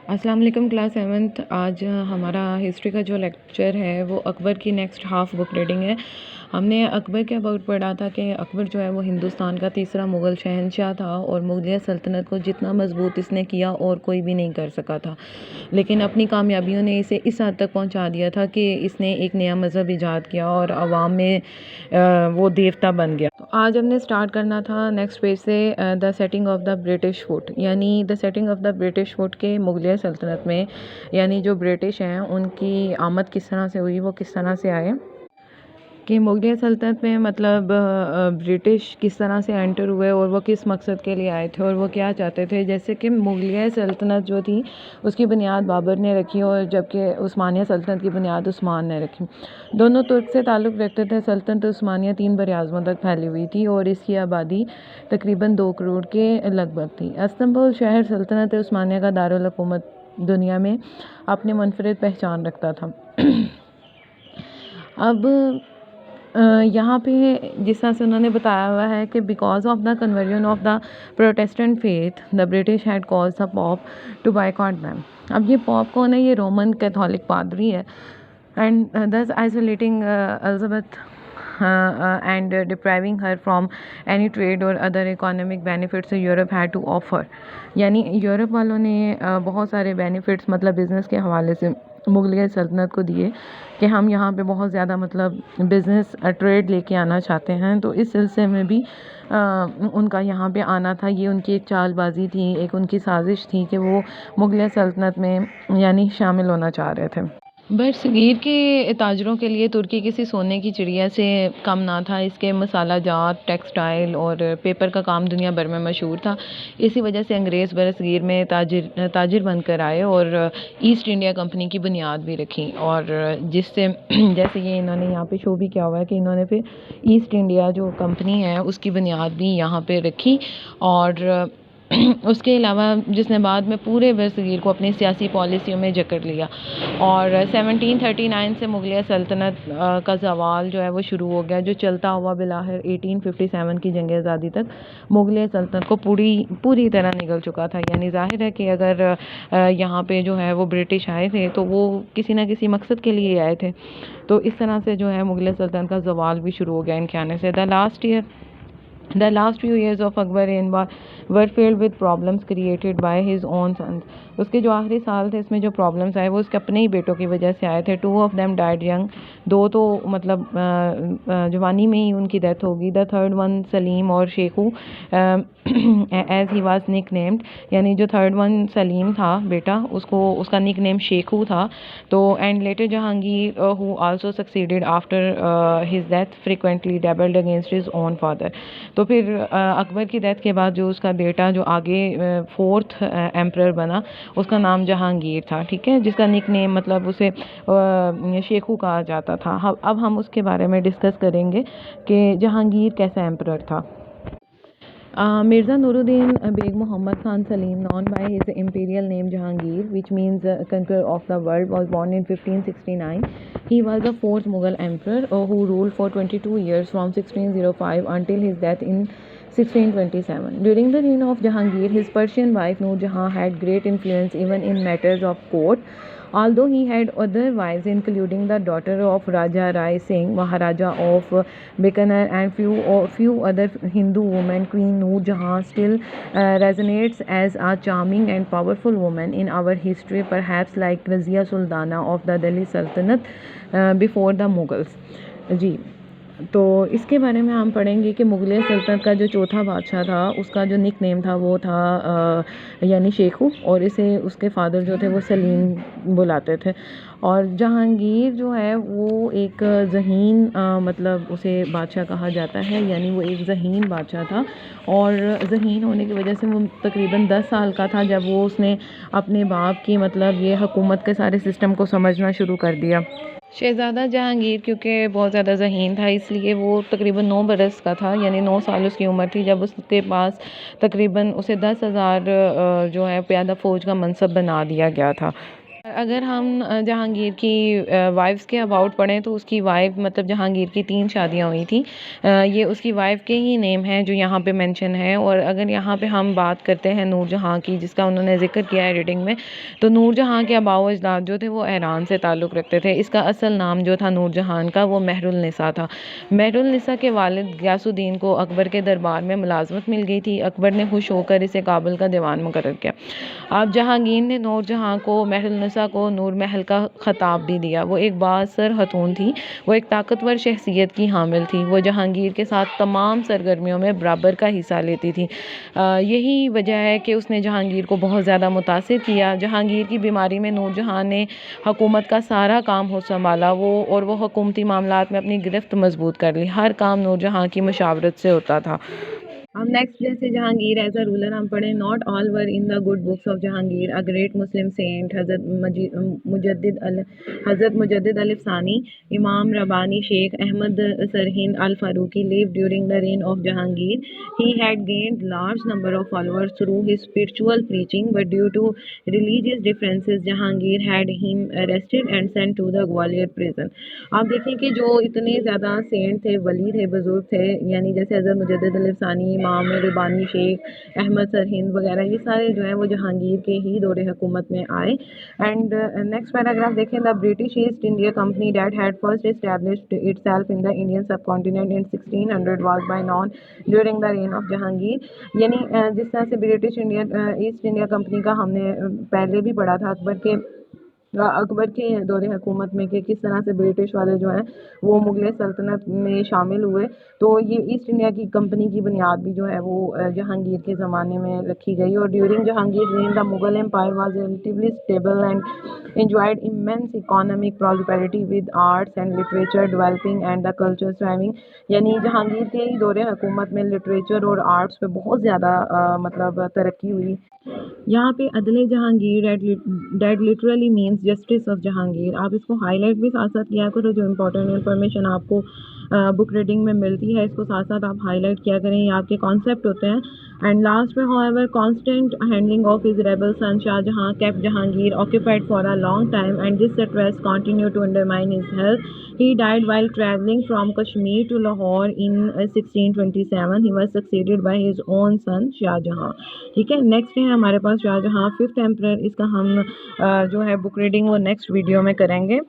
السلام علیکم class seventh. آج ہمارا ہسٹری کا جو لیکچر ہے وہ اکبر کی نیکسٹ ہاف بک ریڈنگ ہے. ہم نے اکبر کے اباؤٹ پڑھا تھا کہ اکبر جو ہے وہ ہندوستان کا تیسرا مغل شہنشاہ تھا اور مغلیہ سلطنت کو جتنا مضبوط اس نے کیا اور کوئی بھی نہیں کر سکا تھا، لیکن اپنی کامیابیوں نے اسے اس حد تک پہنچا دیا تھا کہ اس نے ایک نیا مذہب ایجاد کیا اور عوام میں وہ دیوتا بن گیا. تو آج ہم نے اسٹارٹ کرنا تھا نیکسٹ پیج سے the setting of the British foot, یعنی the setting of the British foot کے مغلیہ سلطنت میں، یعنی جو برٹش ہیں ان کی آمد کس طرح سے ہوئی، وہ کس طرح سے آئے کہ مغلیہ سلطنت میں، مطلب برٹش کس طرح سے انٹر ہوئے اور وہ کس مقصد کے لیے آئے تھے اور وہ کیا چاہتے تھے. جیسے کہ مغلیہ سلطنت جو تھی اس کی بنیاد بابر نے رکھی اور جبکہ عثمانیہ سلطنت کی بنیاد عثمان نے رکھی. دونوں ترک سے تعلق رکھتے تھے. سلطنت عثمانیہ 3 براعظموں تک پھیلی ہوئی تھی اور اس کی آبادی تقریباً 2 کروڑ کے لگ بھگ تھی. استنبول شہر سلطنت عثمانیہ کا دارالحکومت دنیا میں اپنے منفرد پہچان رکھتا تھا. اب یہاں پہ جس طرح سے انہوں نے بتایا ہوا ہے کہ because of the conversion of the Protestant faith the British had calls the Pope to boycott them. اب یہ پاپ کون ہے؟ یہ رومن کیتھولک پادری ہے. And thus isolating Elizabeth and depriving her from any trade or other economic benefits Europe had to offer. یعنی Europe والوں نے بہت سارے بینیفٹس مطلب بزنس کے حوالے سے مغلیہ سلطنت کو دیے کہ ہم یہاں پہ بہت زیادہ مطلب بزنس ٹریڈ لے کے آنا چاہتے ہیں. تو اس سلسلے میں بھی ان کا یہاں پہ آنا تھا. یہ ان کی ایک چال بازی تھی، ایک ان کی سازش تھی کہ وہ مغلیہ سلطنت میں یعنی شامل ہونا چاہ رہے تھے. برصغیر کے تاجروں کے لیے ترکی کسی سونے کی چڑیا سے کم نہ تھا. اس کے مسالہ جات، ٹیکسٹائل اور پیپر کا کام دنیا بھر میں مشہور تھا. اسی وجہ سے انگریز برصغیر میں تاجر بن کر آئے اور ایسٹ انڈیا کمپنی کی بنیاد بھی رکھی. اور جس سے جیسے یہ انہوں نے یہاں پہ شو بھی کیا ہوا ہے کہ انہوں نے پھر ایسٹ انڈیا جو کمپنی ہے اس کی بنیاد بھی یہاں پہ رکھی. اور اس کے علاوہ جس نے بعد میں پورے برصغیر کو اپنی سیاسی پالیسیوں میں جکڑ لیا. اور 1739 سے مغلیہ سلطنت کا زوال جو ہے وہ شروع ہو گیا، جو چلتا ہوا بالآخر 1857 کی جنگ آزادی تک مغلیہ سلطنت کو پوری طرح نگل چکا تھا. یعنی ظاہر ہے کہ اگر یہاں پہ جو ہے وہ برٹش آئے تھے تو وہ کسی نہ کسی مقصد کے لیے آئے تھے. تو اس طرح سے جو ہے مغلیہ سلطنت کا زوال بھی شروع ہو گیا ان کے آنے سے. The last few years of Akbar were filled with problems created by his own sons. اس کے جو آخری سال تھے اس میں جو پرابلمس آئے وہ اس کے اپنے ہی بیٹوں کی وجہ سے آئے تھے. 2 of them died young. 2 تو مطلب جوانی میں ہی ان کی ڈیتھ ہوگی. The third one سلیم اور Shekau as he was nicknamed. یعنی جو third one سلیم تھا بیٹا اس کا نک نیم شیخو تھا. تو and later Jahangir who also succeeded after his death frequently rebelled against his own father. تو پھر اکبر کی ڈیتھ کے بعد جو اس کا بیٹا جو آگے 4th ایمپرر بنا اس کا نام جہانگیر تھا، ٹھیک ہے، جس کا نک نیم مطلب اسے شیخو کہا جاتا تھا. اب ہم اس کے بارے میں ڈسکس کریں گے کہ جہانگیر کیسا ایمپرر تھا. Mirza Nuruddin Beg Muhammad Khan Salim, known by his imperial name Jahangir, which means conqueror of the world, was born in 1569. He was the 4th Mughal emperor who ruled for 22 years from 1605 until his death in 1627. During the reign of Jahangir, his Persian wife Noor Jahan had great influence even in matters of court. Although he had other wives, including the daughter of Raja Rai Singh, Maharaja of Bikaner, and few other Hindu women, Queen Noor Jahan still resonates as a charming and powerful woman in our history, perhaps like Razia Sultana of the Delhi Sultanate before the Mughals. جی تو اس کے بارے میں ہم پڑھیں گے کہ مغلیہ سلطنت کا جو چوتھا بادشاہ تھا اس کا جو نک نیم تھا وہ تھا یعنی شیخو، اور اسے اس کے فادر جو تھے وہ سلیم بلاتے تھے. اور جہانگیر جو ہے وہ ایک ذہین مطلب اسے بادشاہ کہا جاتا ہے، یعنی وہ ایک ذہین بادشاہ تھا. اور ذہین ہونے کی وجہ سے وہ تقریباً 10 سال کا تھا جب وہ اس نے اپنے باپ کی مطلب یہ حکومت کے سارے سسٹم کو سمجھنا شروع کر دیا. شہزادہ جہانگیر کیونکہ بہت زیادہ ذہین تھا اس لیے وہ تقریباً 9 برس کا تھا، یعنی 9 سال اس کی عمر تھی جب اس کے پاس تقریباً اسے 10,000 جو ہے پیادہ فوج کا منصب بنا دیا گیا تھا. اگر ہم جہانگیر کی وائفس کے اباؤٹ پڑھیں تو اس کی وائف مطلب جہانگیر کی 3 شادیاں ہوئی تھیں. یہ اس کی وائف کے ہی نیم ہیں جو یہاں پہ مینشن ہے. اور اگر یہاں پہ ہم بات کرتے ہیں نور جہاں کی جس کا انہوں نے ذکر کیا ہے ریڈنگ میں, تو نور جہاں کے آباء و اجداد جو تھے وہ ایران سے تعلق رکھتے تھے. اس کا اصل نام جو تھا نور جہان کا وہ مہر النساء تھا. مہر النساء کے والد غیاث الدین کو اکبر کے دربار میں ملازمت مل گئی تھی. اکبر نے خوش ہو کر اسے کابل کا دیوان مقرر کیا. اب جہانگیر نے نور جہاں کو مہر النساء کو نور محل کا خطاب بھی دیا. وہ ایک بااثر خاتون تھی, وہ ایک طاقتور شخصیت کی حامل تھی. وہ جہانگیر کے ساتھ تمام سرگرمیوں میں برابر کا حصہ لیتی تھی. یہی وجہ ہے کہ اس نے جہانگیر کو بہت زیادہ متاثر کیا. جہانگیر کی بیماری میں نور جہاں نے حکومت کا سارا کام سنبھالا اور وہ حکومتی معاملات میں اپنی گرفت مضبوط کر لی. ہر کام نور جہاں کی مشاورت سے ہوتا تھا. اب نیکسٹ جیسے جہانگیر ایز اے رولر ہم پڑھیں. Not all were in the good books of Jahangir. A great Muslim saint حضرت مجدد الف ثانی امام ربانی شیخ Ahmad Sirhind Al-Faruqi lived during the reign of Jahangir. He had gained large number of followers through his spiritual preaching, but due to religious differences Jahangir had him arrested and sent to the Gwalior prison. آپ دیکھیں کہ جو اتنے زیادہ Saint تھے, ولی تھے, بزرگ تھے, یعنی جیسے حضرت مجدد الف ثانی, امام ربانی شیخ احمد سرہند وغیرہ, یہ سارے جو ہیں وہ جہانگیر کے ہی دور حکومت میں آئے. اینڈ نیکسٹ پیراگراف دیکھیں. The British East India Company that had first established itself in the Indian subcontinent in 1600 was by known during the reign of Jahangir. یعنی جس طرح سے برٹش ایسٹ انڈیا کمپنی کا ہم نے پہلے بھی پڑھا تھا اکبر کے دور حکومت میں کہ کس طرح سے برٹش والے جو ہیں وہ مغلیہ سلطنت میں شامل ہوئے. تو یہ ایسٹ انڈیا کی کمپنی کی بنیاد بھی جو ہے وہ جہانگیر کے زمانے میں رکھی گئی. اور during Jahangir reign the Mughal empire was relatively stable and enjoyed immense economic prosperity with arts and literature developing and the culture thriving. یعنی جہانگیر کے ہی دور حکومت میں لٹریچر اور آرٹس پہ بہت زیادہ مطلب ترقی ہوئی. یہاں پہ عدل Jahangir that literally means justice of Jahangir. آپ اس کو ہائی لائٹ بھی ساتھ ساتھ کیا کرو, جو امپورٹنٹ انفارمیشن آپ کو بک ریڈنگ میں ملتی ہے اس کو ساتھ ساتھ آپ ہائی لائٹ کیا کریں, یہ آپ کے کانسیپٹ ہوتے ہیں. اینڈ لاسٹ میں however constant handling of his rebel son Shah Jahan kept Jahangir occupied for a long time and this stress continued to undermine his health. He died while travelling from Kashmir to Lahore in 1627. He was succeeded by his own son Shah Jahan. ٹھیک ہے, next ہے ہمارے پاس شاہ جہاں 5th emperor. اس کا ہم جو ہے book reading وہ نیکسٹ ویڈیو میں کریں گے.